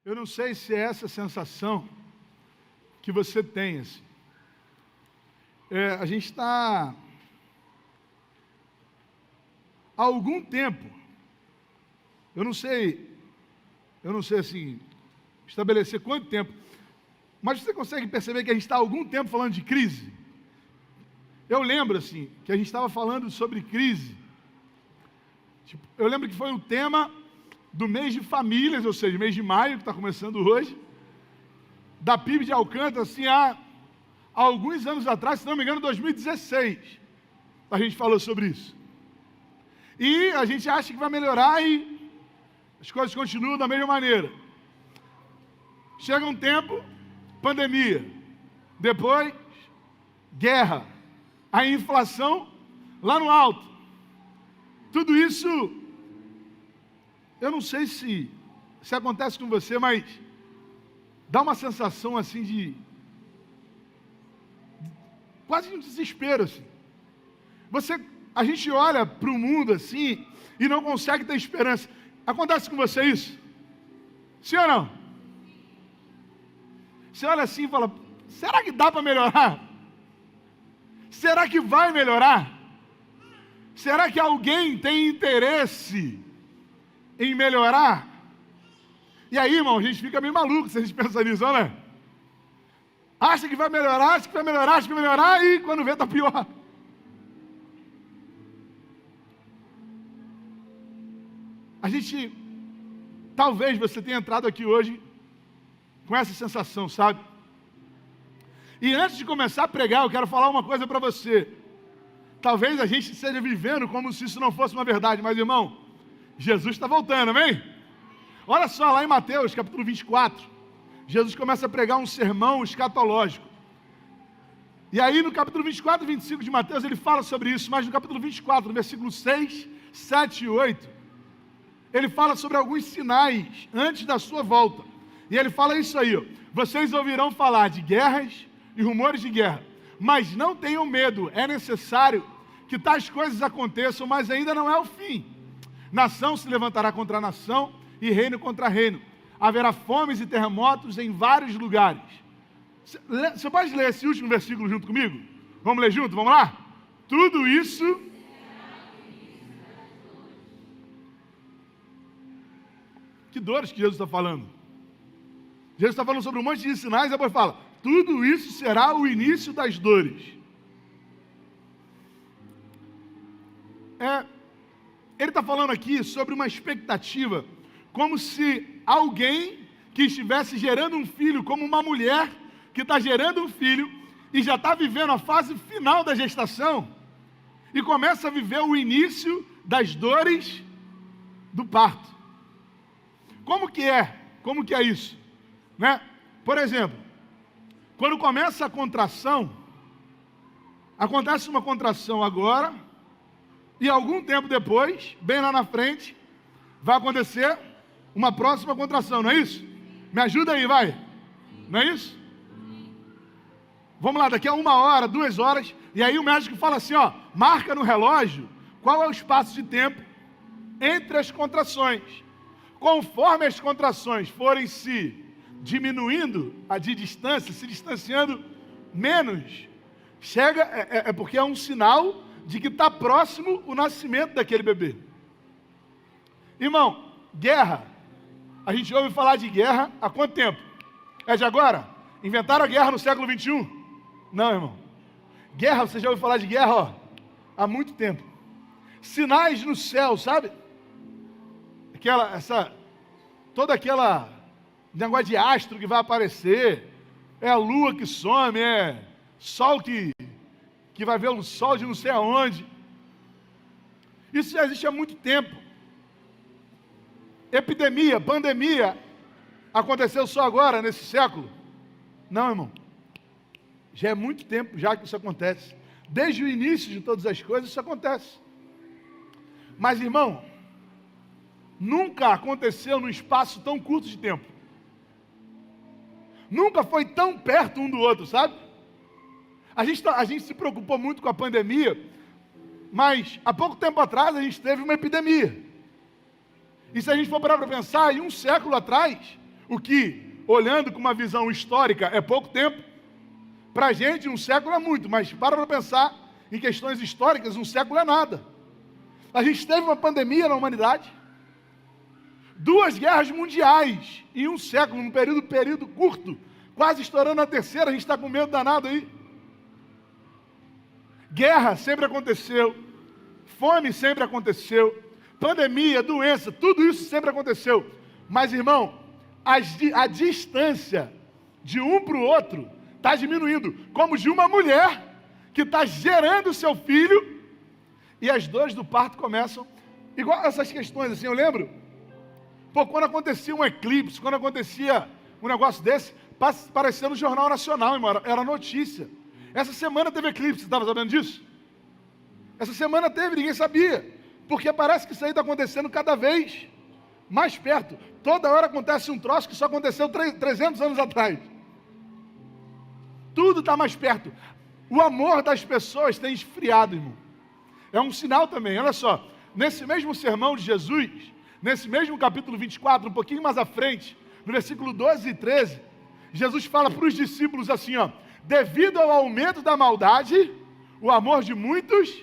Eu não sei se é essa sensação que você tem. Assim. A gente está há algum tempo, eu não sei assim, estabelecer quanto tempo, mas você consegue perceber que a gente está há algum tempo falando de crise? Eu lembro assim, que a gente estava falando sobre crise. Eu lembro que foi o tema do mês de famílias, ou seja, mês de maio, que está começando hoje, da PIB de Alcântara, assim, há alguns anos atrás, se não me engano, 2016, a gente falou sobre isso. E a gente acha que vai melhorar e as coisas continuam da mesma maneira. Chega um tempo, pandemia, depois, guerra, a inflação lá no alto. Tudo isso, eu não sei se acontece com você, mas dá uma sensação assim de quase um desespero assim. A gente olha para o mundo assim e não consegue ter esperança. Acontece com você isso? Sim ou não? Você olha assim e fala, será que dá para melhorar? Será que vai melhorar? Será que alguém tem interesse em melhorar? E aí, irmão, a gente fica meio maluco se a gente pensa nisso, não é? Acha que vai melhorar, acha que vai melhorar, acha que vai melhorar, e quando vê, está pior. Talvez você tenha entrado aqui hoje com essa sensação, sabe? E antes de começar a pregar, eu quero falar uma coisa para você. Talvez a gente esteja vivendo como se isso não fosse uma verdade, mas, irmão, Jesus está voltando, amém? Olha só, lá em Mateus, capítulo 24, Jesus começa a pregar um sermão escatológico. E aí, no capítulo 24 e 25 de Mateus, ele fala sobre isso, mas no capítulo 24, no versículo 6, 7 e 8, ele fala sobre alguns sinais antes da sua volta. E ele fala isso aí, ó, vocês ouvirão falar de guerras e rumores de guerra, mas não tenham medo, é necessário que tais coisas aconteçam, mas ainda não é o fim. Nação se levantará contra nação e reino contra reino. Haverá fomes e terremotos em vários lugares. Você pode ler esse último versículo junto comigo? Vamos ler junto? Vamos lá? Tudo isso... Que dores que Jesus está falando? Jesus está falando sobre um monte de sinais, e depois fala, tudo isso será o início das dores. Ele está falando aqui sobre uma expectativa, como se alguém que estivesse gerando um filho, como uma mulher que está gerando um filho e já está vivendo a fase final da gestação e começa a viver o início das dores do parto. Como que é isso? Né? Por exemplo, quando começa a contração, acontece uma contração agora, e algum tempo depois, bem lá na frente, vai acontecer uma próxima contração, não é isso? Me ajuda aí, vai. Não é isso? Vamos lá, daqui a 1 hora, 2 horas, e aí o médico fala assim, ó, marca no relógio qual é o espaço de tempo entre as contrações. Conforme as contrações forem se diminuindo de distância, se distanciando menos, porque é um sinal de que está próximo o nascimento daquele bebê. Irmão, guerra. A gente ouve falar de guerra há quanto tempo? É de agora? Inventaram a guerra no século XXI? Não, irmão. Guerra, você já ouviu falar de guerra, ó, há muito tempo. Sinais no céu, sabe? Toda aquela negócio de astro que vai aparecer, é a lua que some, é sol que vai ver o sol de não sei aonde. Isso já existe há muito tempo. Epidemia, pandemia, aconteceu só agora, nesse século? Não, irmão. Já é muito tempo já que isso acontece. Desde o início de todas as coisas, isso acontece. Mas, irmão, nunca aconteceu num espaço tão curto de tempo. Nunca foi tão perto um do outro, sabe? A gente se preocupou muito com a pandemia, mas há pouco tempo atrás a gente teve uma epidemia. E se a gente for parar para pensar, em um século atrás, O que, olhando com uma visão histórica, é pouco tempo. Para a gente, um século é muito, mas para pensar em questões históricas, um século é nada. A gente teve uma pandemia na humanidade, 2 guerras mundiais em um século, num período curto, quase estourando a terceira, a gente está com medo danado aí. Guerra sempre aconteceu, fome sempre aconteceu, pandemia, doença, tudo isso sempre aconteceu. Mas, irmão, a distância de um para o outro está diminuindo, como de uma mulher que está gerando seu filho e as dores do parto começam, igual essas questões assim, eu lembro, quando acontecia um eclipse, quando acontecia um negócio desse, parecia no Jornal Nacional, irmão, era notícia. Essa semana teve eclipse, você estava sabendo disso? Essa semana teve, ninguém sabia, porque parece que isso aí está acontecendo cada vez mais perto. Toda hora acontece um troço que só aconteceu 300 anos atrás. Tudo está mais perto. O amor das pessoas tem esfriado, irmão. É um sinal também, olha só. Nesse mesmo sermão de Jesus, nesse mesmo capítulo 24, um pouquinho mais à frente, no versículo 12 e 13, Jesus fala para os discípulos assim, ó: devido ao aumento da maldade, o amor de muitos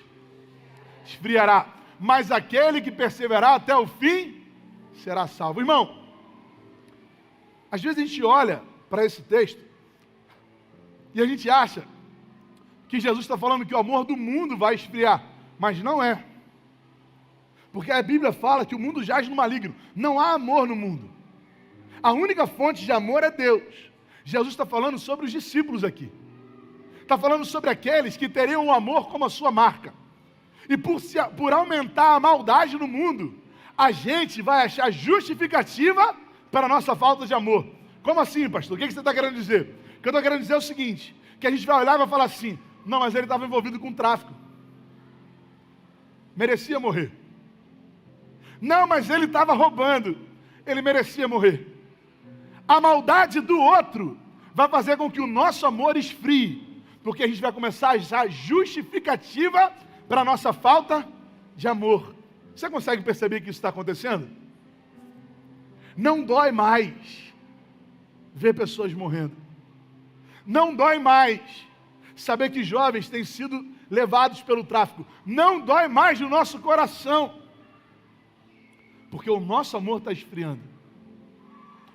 esfriará, mas aquele que perseverar até o fim será salvo. Irmão, às vezes a gente olha para esse texto e a gente acha que Jesus está falando que o amor do mundo vai esfriar, mas não é. Porque a Bíblia fala que o mundo jaz no maligno. Não há amor no mundo. A única fonte de amor é Deus. Jesus está falando sobre os discípulos aqui. Está falando sobre aqueles que teriam o amor como a sua marca. E por aumentar a maldade no mundo, a gente vai achar justificativa para a nossa falta de amor. Como assim, pastor? O que você está querendo dizer? O que eu estou querendo dizer é o seguinte, que a gente vai olhar e vai falar assim: não, mas ele estava envolvido com tráfico. Merecia morrer. Não, mas ele estava roubando. Ele merecia morrer. A maldade do outro vai fazer com que o nosso amor esfrie, porque a gente vai começar a achar justificativa para a nossa falta de amor. Você consegue perceber que isso está acontecendo? Não dói mais ver pessoas morrendo. Não dói mais saber que jovens têm sido levados pelo tráfico. Não dói mais no nosso coração, porque o nosso amor está esfriando.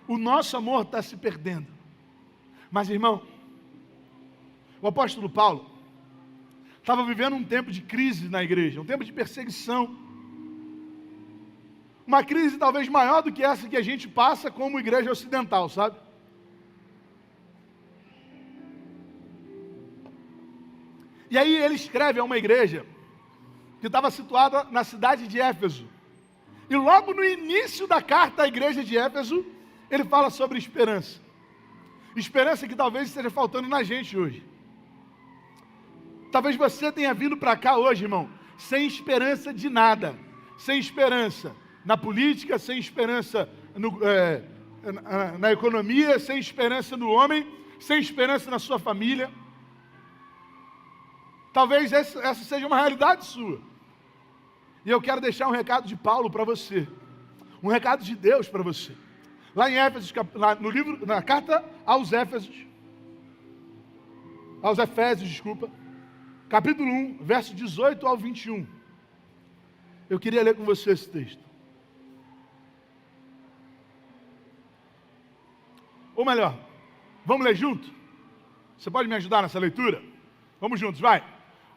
O nosso amor está se perdendo. Mas, irmão, o apóstolo Paulo estava vivendo um tempo de crise na igreja, um tempo de perseguição. Uma crise talvez maior do que essa que a gente passa como igreja ocidental, sabe? E aí ele escreve a uma igreja que estava situada na cidade de Éfeso. E logo no início da carta à igreja de Éfeso, ele fala sobre esperança. Esperança que talvez esteja faltando na gente hoje. Talvez você tenha vindo para cá hoje, irmão, sem esperança de nada. Sem esperança na política, sem esperança na economia, sem esperança no homem, sem esperança na sua família. Talvez essa seja uma realidade sua. E eu quero deixar um recado de Paulo para você. Um recado de Deus para você. Lá em Éfesos, na carta aos Efésios, capítulo 1, verso 18 ao 21. Eu queria ler com você esse texto. Ou melhor, vamos ler junto? Você pode me ajudar nessa leitura? Vamos juntos, vai.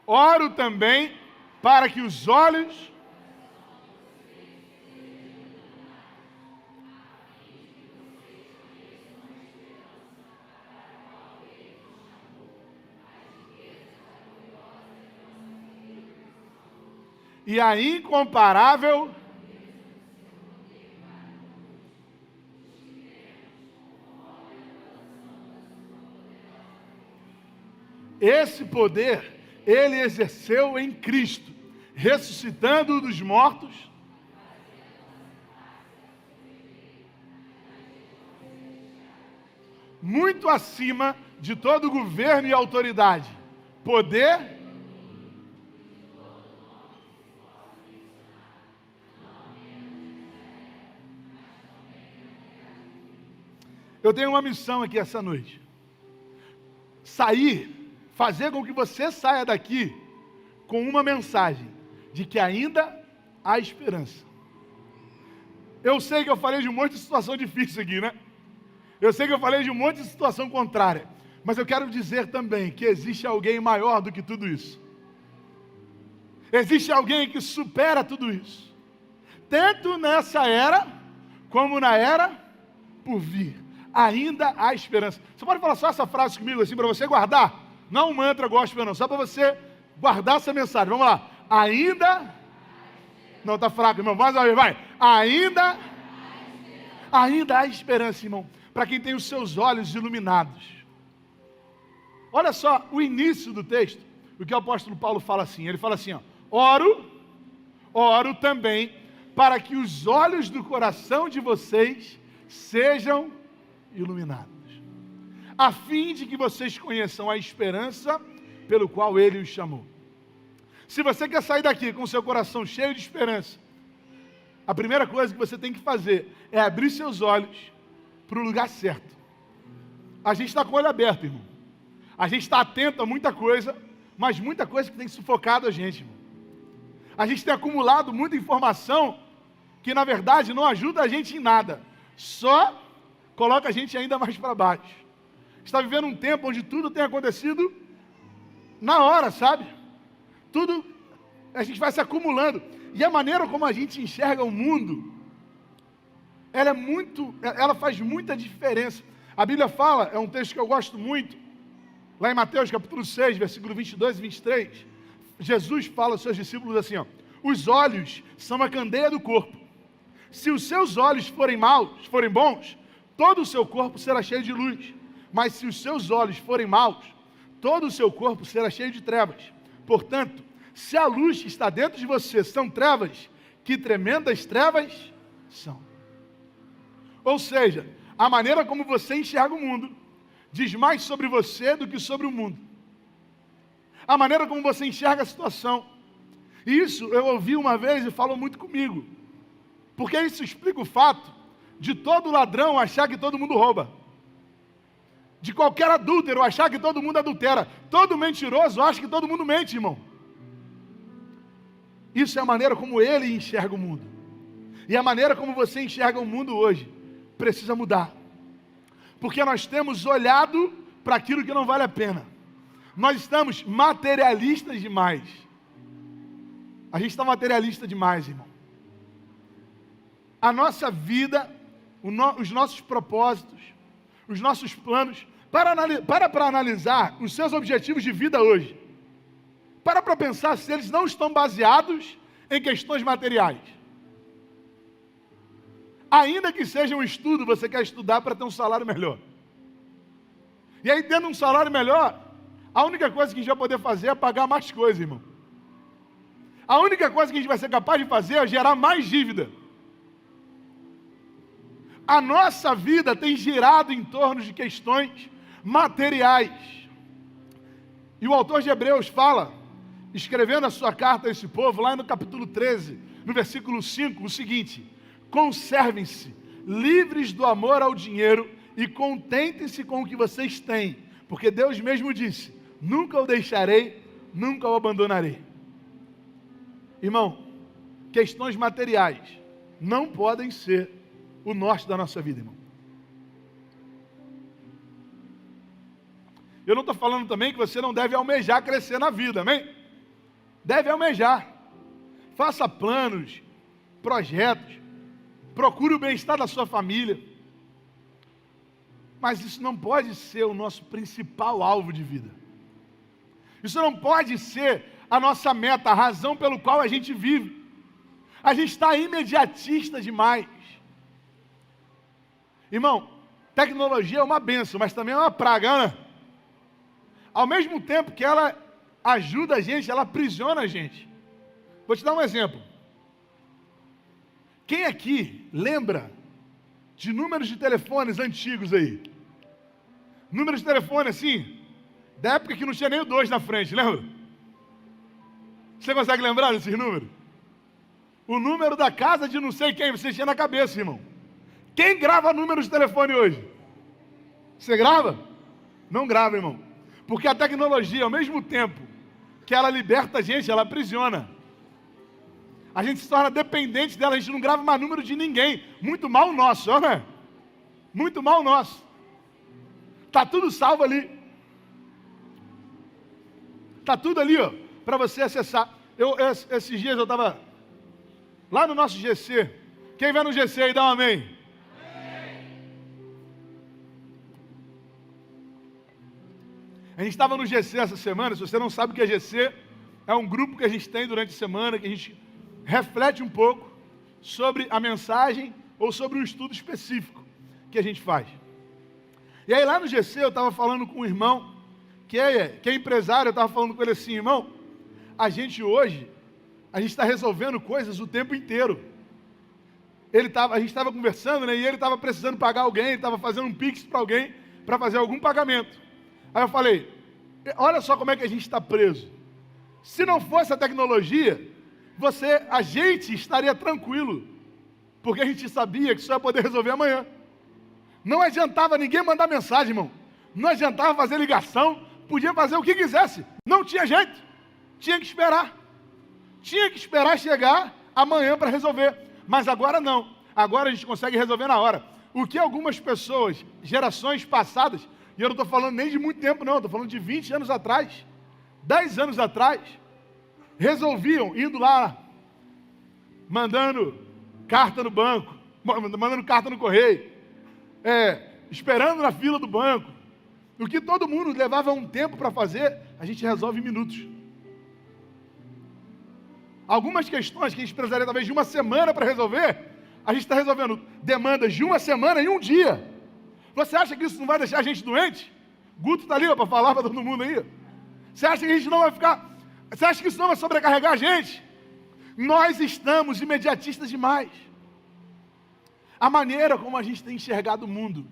Oro também para que os olhos... e a incomparável esse poder ele exerceu em Cristo, ressuscitando-o dos mortos, muito acima de todo governo e autoridade, poder Eu tenho uma missão aqui essa noite. Fazer com que você saia daqui com uma mensagem de que ainda há esperança. Eu sei que eu falei de um monte de situação difícil aqui, né? Eu sei que eu falei de um monte de situação contrária. Mas eu quero dizer também que existe alguém maior do que tudo isso. Existe alguém que supera tudo isso. Tanto nessa era, como na era por vir. Ainda há esperança. Você pode falar só essa frase comigo assim, para você guardar? Não um mantra gospel não, só para você guardar essa mensagem. Vamos lá. Ainda... Não, está fraco, irmão. Mais uma vez, vai. Ainda há esperança, irmão, para quem tem os seus olhos iluminados. Olha só o início do texto, o que o apóstolo Paulo fala assim. Ele fala assim, ó, oro também para que os olhos do coração de vocês sejam iluminados, a fim de que vocês conheçam a esperança pelo qual Ele os chamou. Se você quer sair daqui com o seu coração cheio de esperança, a primeira coisa que você tem que fazer é abrir seus olhos para o lugar certo. A gente está com o olho aberto, irmão. A gente está atento a muita coisa, mas muita coisa que tem sufocado a gente, irmão. A gente tem acumulado muita informação que, na verdade, não ajuda a gente em nada. Só coloca a gente ainda mais para baixo. Está vivendo um tempo onde tudo tem acontecido na hora, sabe? Tudo, a gente vai se acumulando. E a maneira como a gente enxerga o mundo, ela faz muita diferença. A Bíblia fala, é um texto que eu gosto muito, lá em Mateus capítulo 6, versículo 22 e 23, Jesus fala aos seus discípulos assim, ó, os olhos são a candeia do corpo. Se os seus olhos forem bons, todo o seu corpo será cheio de luz. Mas se os seus olhos forem maus, todo o seu corpo será cheio de trevas. Portanto, se a luz que está dentro de você são trevas, que tremendas trevas são. Ou seja, a maneira como você enxerga o mundo diz mais sobre você do que sobre o mundo. A maneira como você enxerga a situação. E isso eu ouvi uma vez e falou muito comigo. Porque isso explica o fato de todo ladrão achar que todo mundo rouba. De qualquer adúltero achar que todo mundo adultera. Todo mentiroso acha que todo mundo mente, irmão. Isso é a maneira como ele enxerga o mundo. E a maneira como você enxerga o mundo hoje precisa mudar. Porque nós temos olhado para aquilo que não vale a pena. Nós estamos materialistas demais. A gente está materialista demais, irmão. A nossa vida, os nossos propósitos, os nossos planos, para analisar os seus objetivos de vida hoje. Para pensar se eles não estão baseados em questões materiais. Ainda que seja um estudo, você quer estudar para ter um salário melhor. E aí, tendo um salário melhor, a única coisa que a gente vai poder fazer é pagar mais coisas, irmão. A única coisa que a gente vai ser capaz de fazer é gerar mais dívida. A nossa vida tem girado em torno de questões materiais. E o autor de Hebreus fala, escrevendo a sua carta a esse povo, lá no capítulo 13, no versículo 5, o seguinte: conservem-se livres do amor ao dinheiro e contentem-se com o que vocês têm, porque Deus mesmo disse, nunca o deixarei, nunca o abandonarei. Irmão, questões materiais não podem ser o norte da nossa vida, irmão. Eu não estou falando também que você não deve almejar crescer na vida, amém? Deve almejar. Faça planos, projetos, procure o bem-estar da sua família. Mas isso não pode ser o nosso principal alvo de vida. Isso não pode ser a nossa meta, a razão pelo qual a gente vive. A gente está imediatista demais. Irmão, tecnologia é uma bênção, mas também é uma praga, né? Ao mesmo tempo que ela ajuda a gente, ela aprisiona a gente. Vou te dar um exemplo. Quem aqui lembra de números de telefones antigos aí? Números de telefone assim, da época que não tinha nem o 2 na frente, lembra? Você consegue lembrar desses números? O número da casa de não sei quem você tinha na cabeça, irmão. Quem grava números de telefone hoje? Você grava? Não grava, irmão. Porque a tecnologia, ao mesmo tempo que ela liberta a gente, ela aprisiona. A gente se torna dependente dela, a gente não grava mais número de ninguém. Muito mal nosso, né? Muito mal nosso. Tá tudo salvo ali. Tá tudo ali, ó, para você acessar. Esses dias eu estava lá no nosso GC. Quem vai no GC aí, dá um amém. A gente estava no GC essa semana. Se você não sabe o que é GC, é um grupo que a gente tem durante a semana, que a gente reflete um pouco sobre a mensagem ou sobre um estudo específico que a gente faz. E aí lá no GC eu estava falando com um irmão que é empresário. Eu estava falando com ele assim: irmão, a gente está resolvendo coisas o tempo inteiro. A gente estava conversando, né, e ele estava precisando pagar alguém, ele estava fazendo um pix para alguém, para fazer algum pagamento. Aí eu falei: olha só como é que a gente está preso. Se não fosse a tecnologia, a gente estaria tranquilo, porque a gente sabia que só ia poder resolver amanhã. Não adiantava ninguém mandar mensagem, irmão. Não adiantava fazer ligação, podia fazer o que quisesse. Não tinha jeito. Tinha que esperar. Tinha que esperar chegar amanhã para resolver. Mas agora não. Agora a gente consegue resolver na hora. O que algumas pessoas, gerações passadas, e eu não estou falando nem de muito tempo não, estou falando de 20 anos atrás, 10 anos atrás, resolviam indo lá, mandando carta no banco, mandando carta no correio, esperando na fila do banco. O que todo mundo levava um tempo para fazer, a gente resolve em minutos. Algumas questões que a gente precisaria talvez de uma semana para resolver, a gente está resolvendo demandas de uma semana em um dia. Você acha que isso não vai deixar a gente doente? Guto está ali para falar para todo mundo aí. Você acha que a gente não vai ficar... Você acha que isso não vai sobrecarregar a gente? Nós estamos imediatistas demais. A maneira como a gente tem enxergado o mundo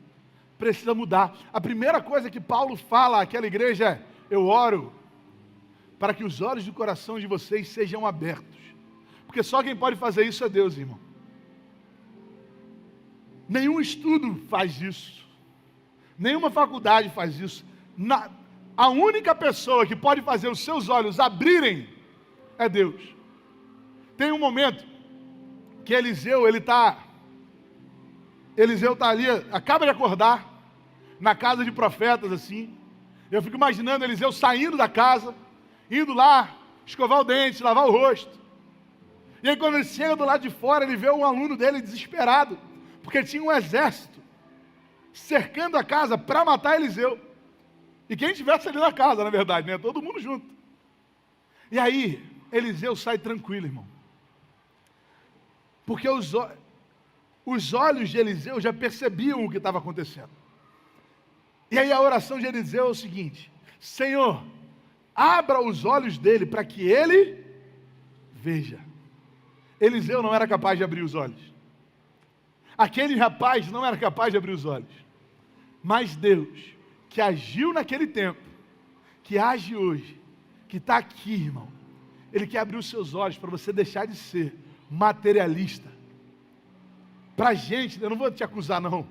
precisa mudar. A primeira coisa que Paulo fala àquela igreja é: eu oro para que os olhos do coração de vocês sejam abertos. Porque só quem pode fazer isso é Deus, irmão. Nenhum estudo faz isso. Nenhuma faculdade faz isso. A única pessoa que pode fazer os seus olhos abrirem é Deus. Tem um momento que Eliseu está ali, acaba de acordar, na casa de profetas, assim. Eu fico imaginando Eliseu saindo da casa, indo lá, escovar o dente, lavar o rosto. E aí quando ele chega do lado de fora, ele vê um aluno dele desesperado, porque tinha um exército cercando a casa para matar Eliseu. E quem estivesse ali na casa, na verdade, né? Todo mundo junto. E aí, Eliseu sai tranquilo, irmão. Porque os olhos de Eliseu já percebiam o que estava acontecendo. E aí a oração de Eliseu é o seguinte: Senhor, abra os olhos dele para que ele veja. Eliseu não era capaz de abrir os olhos. Aquele rapaz não era capaz de abrir os olhos. Mas Deus, que agiu naquele tempo, que age hoje, que está aqui, irmão, Ele quer abrir os seus olhos para você deixar de ser materialista. Para a gente, eu não vou te acusar não,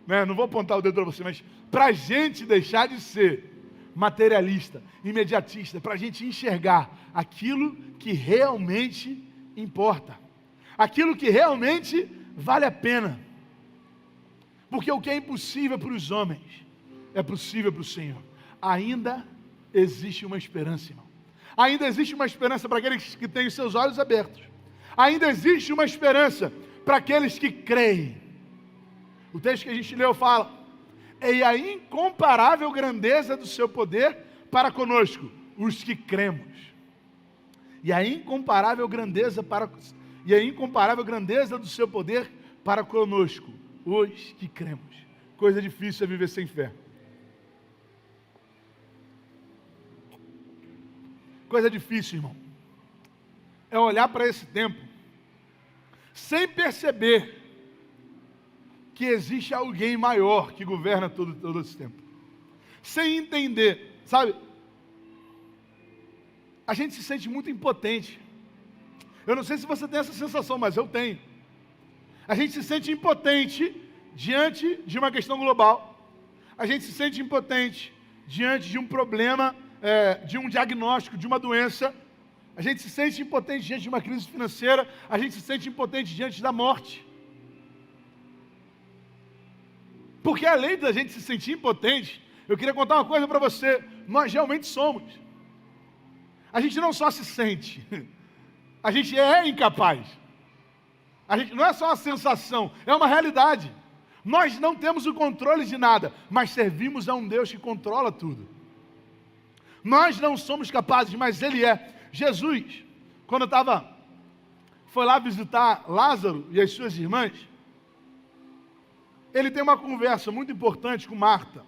né? Não vou apontar o dedo para você, mas para a gente deixar de ser materialista, imediatista, para a gente enxergar aquilo que realmente importa, aquilo que realmente vale a pena. Porque o que é impossível para os homens é possível para o Senhor. Ainda existe uma esperança, irmão. Ainda existe uma esperança para aqueles que têm os seus olhos abertos. Ainda existe uma esperança para aqueles que creem. O texto que a gente leu fala: e a incomparável grandeza do seu poder para conosco, os que cremos. E a incomparável grandeza do seu poder para conosco, os que cremos. Coisa difícil é viver sem fé. Coisa difícil, irmão, é olhar para esse tempo sem perceber que existe alguém maior que governa todo esse tempo. Sem entender, sabe? A gente se sente muito impotente. Eu não sei se você tem essa sensação, mas eu tenho. A gente se sente impotente diante de uma questão global. A gente se sente impotente diante de um problema, de um diagnóstico, de uma doença. A gente se sente impotente diante de uma crise financeira. A gente se sente impotente diante da morte. Porque além da gente se sentir impotente, eu queria contar uma coisa para você. Nós realmente somos. A gente não só se sente, a gente é incapaz. A gente não é só uma sensação, é uma realidade. Nós não temos o controle de nada, mas servimos a um Deus que controla tudo. Nós não somos capazes, mas Ele é. Jesus, quando foi lá visitar Lázaro e as suas irmãs, ele tem uma conversa muito importante com Marta.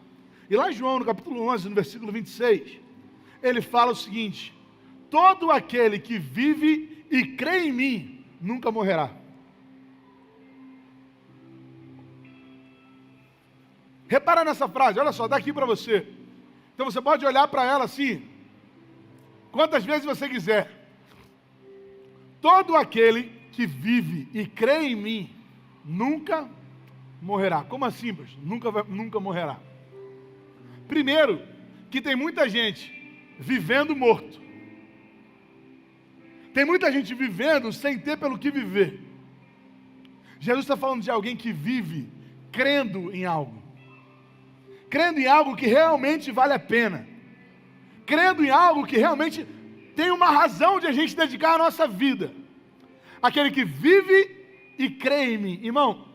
E lá em João, no capítulo 11, no versículo 26, ele fala o seguinte: todo aquele que vive e crê em mim, nunca morrerá. Repara nessa frase, olha só, dá aqui para você. Então você pode olhar para ela assim, quantas vezes você quiser. Todo aquele que vive e crê em mim, nunca morrerá. Como assim, pastor? Nunca morrerá. Primeiro, que tem muita gente vivendo morto. Tem muita gente vivendo sem ter pelo que viver. Jesus está falando de alguém que vive crendo em algo. Crendo em algo que realmente vale a pena. Crendo em algo que realmente tem uma razão de a gente dedicar a nossa vida. Aquele que vive e crê em mim. Irmão,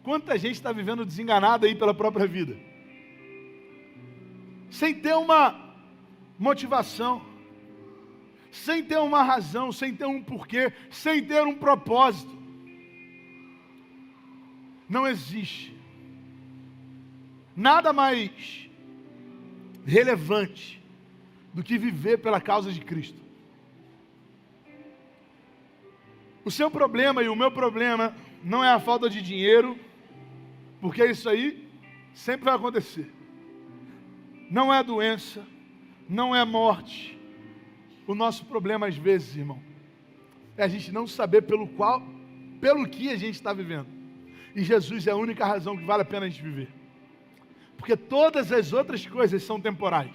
quanta gente está vivendo desenganada aí pela própria vida? Sem ter uma motivação, sem ter uma razão, sem ter um porquê, sem ter um propósito. Não existe nada mais relevante do que viver pela causa de Cristo. O seu problema e o meu problema não é a falta de dinheiro, porque isso aí sempre vai acontecer. Não é doença, não é morte. O nosso problema às vezes, irmão, é a gente não saber pelo que a gente está vivendo. E Jesus é a única razão que vale a pena a gente viver. Porque todas as outras coisas são temporais.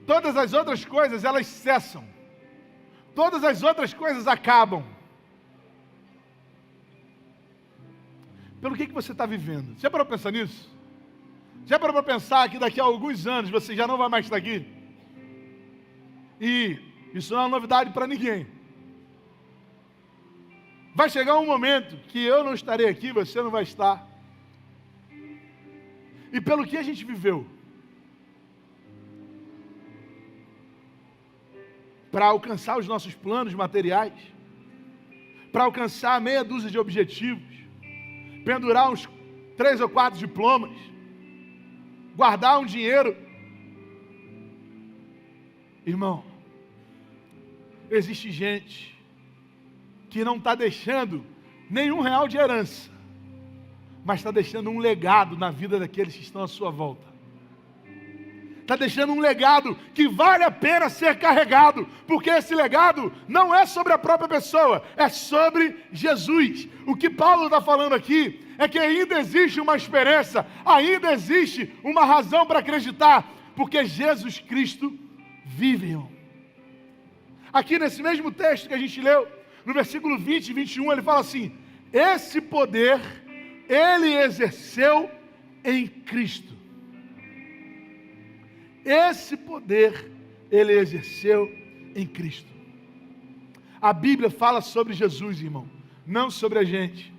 Todas as outras coisas, elas cessam. Todas as outras coisas acabam. Pelo que você está vivendo? Já parou para pensar nisso? Já parou para pensar que daqui a alguns anos você já não vai mais estar aqui? E isso não é uma novidade para ninguém. Vai chegar um momento que eu não estarei aqui, você não vai estar. E pelo que a gente viveu? Para alcançar os nossos planos materiais, para alcançar meia dúzia de objetivos, pendurar uns 3 ou 4 diplomas, guardar um dinheiro. Irmão, existe gente que não está deixando nenhum real de herança, mas está deixando um legado na vida daqueles que estão à sua volta. Está deixando um legado que vale a pena ser carregado, porque esse legado não é sobre a própria pessoa, é sobre Jesus. O que Paulo está falando aqui é que ainda existe uma esperança, ainda existe uma razão para acreditar, porque Jesus Cristo vive, irmão. Aqui nesse mesmo texto que a gente leu, no versículo 20 e 21, ele fala assim: esse poder ele exerceu em Cristo. Esse poder ele exerceu em Cristo. A Bíblia fala sobre Jesus, irmão, não sobre a gente.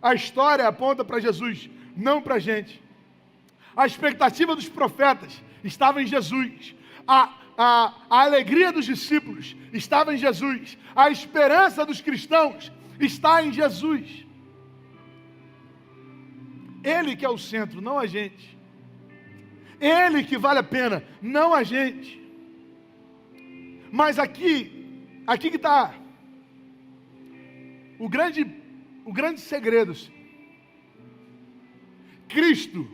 A história aponta para Jesus, não para a gente. A expectativa dos profetas estava em Jesus. A alegria dos discípulos estava em Jesus. A esperança dos cristãos está em Jesus. Ele que é o centro, não a gente. Ele que vale a pena, não a gente. Mas aqui que está o grande segredo. Cristo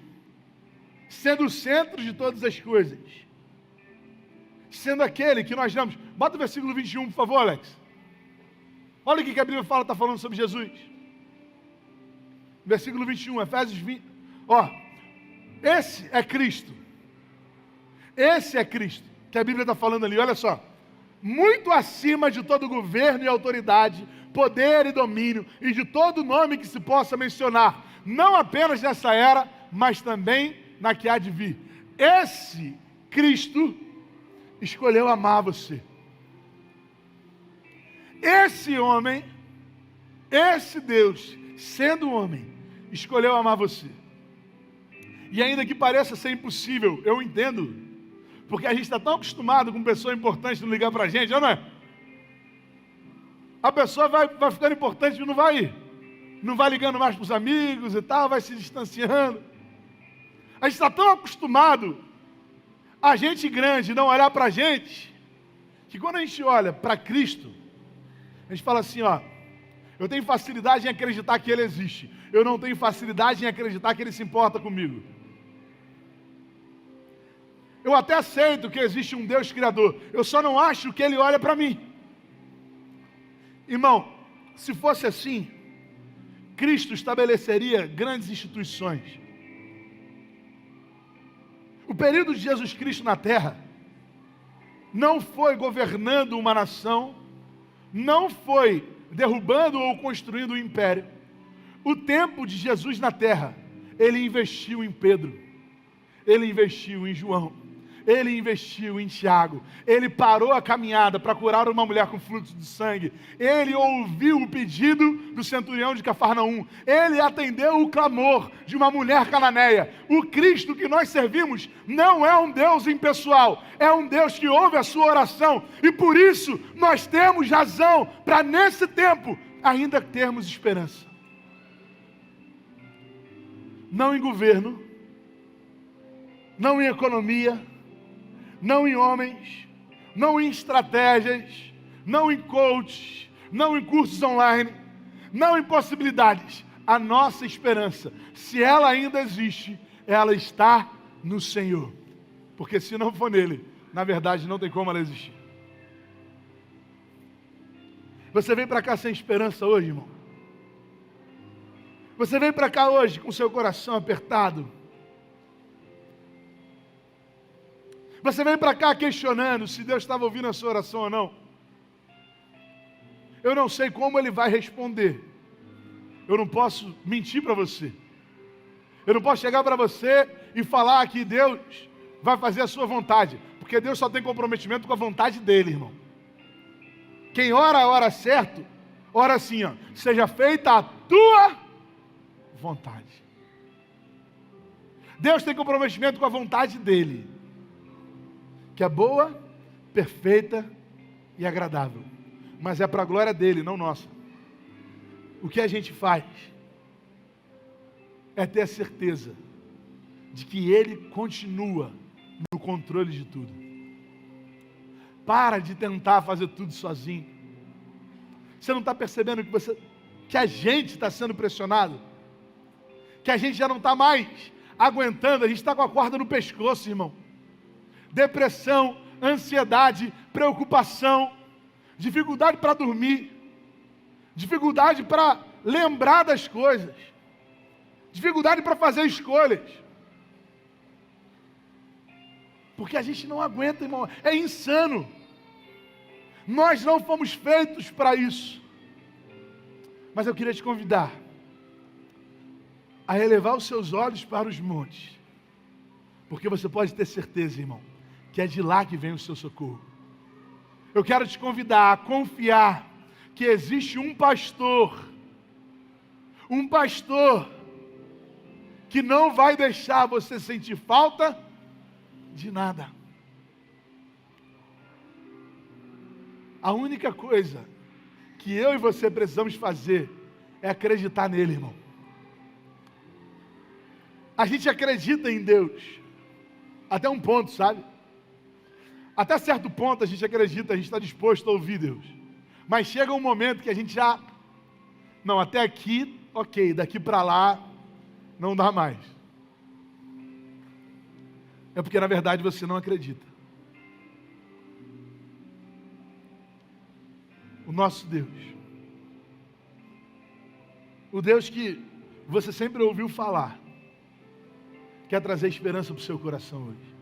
sendo o centro de todas as coisas, sendo aquele que nós damos. Bota o versículo 21, por favor, Alex. Olha o que a Bíblia está falando sobre Jesus. Versículo 21, Efésios 20. Esse é Cristo. Esse é Cristo, que a Bíblia está falando ali, olha só. Muito acima de todo governo e autoridade, poder e domínio, e de todo nome que se possa mencionar, não apenas nessa era, mas também na que há de vir. Esse Cristo escolheu amar você. Esse homem, esse Deus, sendo homem, escolheu amar você. E ainda que pareça ser impossível, eu entendo, porque a gente está tão acostumado com pessoa importante não ligar para a gente, não é? A pessoa vai ficando importante e não vai ligando mais para os amigos e tal, vai se distanciando. A gente está tão acostumado a gente grande não olhar para a gente, que quando a gente olha para Cristo, a gente fala assim, ó, eu tenho facilidade em acreditar que Ele existe, eu não tenho facilidade em acreditar que Ele se importa comigo. Eu até aceito que existe um Deus Criador, eu só não acho que Ele olha para mim. Irmão, se fosse assim, Cristo estabeleceria grandes instituições. O período de Jesus Cristo na terra não foi governando uma nação, não foi derrubando ou construindo um império. O tempo de Jesus na terra, Ele investiu em Pedro, Ele investiu em João, Ele investiu em Tiago, Ele parou a caminhada para curar uma mulher com fluxo de sangue, Ele ouviu o pedido do centurião de Cafarnaum, Ele atendeu o clamor de uma mulher cananeia. O Cristo que nós servimos não é um Deus impessoal, é um Deus que ouve a sua oração, e por isso nós temos razão para nesse tempo ainda termos esperança. Não em governo, não em economia, não em homens, não em estratégias, não em coaches, não em cursos online, não em possibilidades. A nossa esperança, se ela ainda existe, ela está no Senhor. Porque se não for nele, na verdade não tem como ela existir. Você vem para cá sem esperança hoje, irmão? Você vem para cá hoje com seu coração apertado? Você vem para cá questionando se Deus estava ouvindo a sua oração ou não? Eu não sei como Ele vai responder. Eu não posso mentir para você. Eu não posso chegar para você e falar que Deus vai fazer a sua vontade. Porque Deus só tem comprometimento com a vontade dEle, irmão. Quem ora certo, ora assim, ó, seja feita a tua vontade. Deus tem comprometimento com a vontade dEle, que é boa, perfeita e agradável. Mas é para a glória dEle, não nossa. O que a gente faz é ter a certeza de que Ele continua no controle de tudo. Para de tentar fazer tudo sozinho. Você não está percebendo que a gente está sendo pressionado? Que a gente já não está mais aguentando, a gente está com a corda no pescoço, irmão. Depressão, ansiedade, preocupação, dificuldade para dormir, dificuldade para lembrar das coisas, dificuldade para fazer escolhas. Porque a gente não aguenta, irmão, é insano. Nós não fomos feitos para isso. Mas eu queria te convidar a elevar os seus olhos para os montes, porque você pode ter certeza, irmão, que é de lá que vem o seu socorro. Eu quero te convidar a confiar que existe um pastor que não vai deixar você sentir falta de nada. A única coisa que eu e você precisamos fazer é acreditar nele, irmão. A gente acredita em Deus até um ponto, sabe? Até certo ponto a gente acredita, a gente está disposto a ouvir Deus. Mas chega um momento que a gente já... Não, até aqui, ok, daqui para lá, não dá mais. É porque na verdade você não acredita. O nosso Deus, o Deus que você sempre ouviu falar, quer trazer esperança para o seu coração hoje.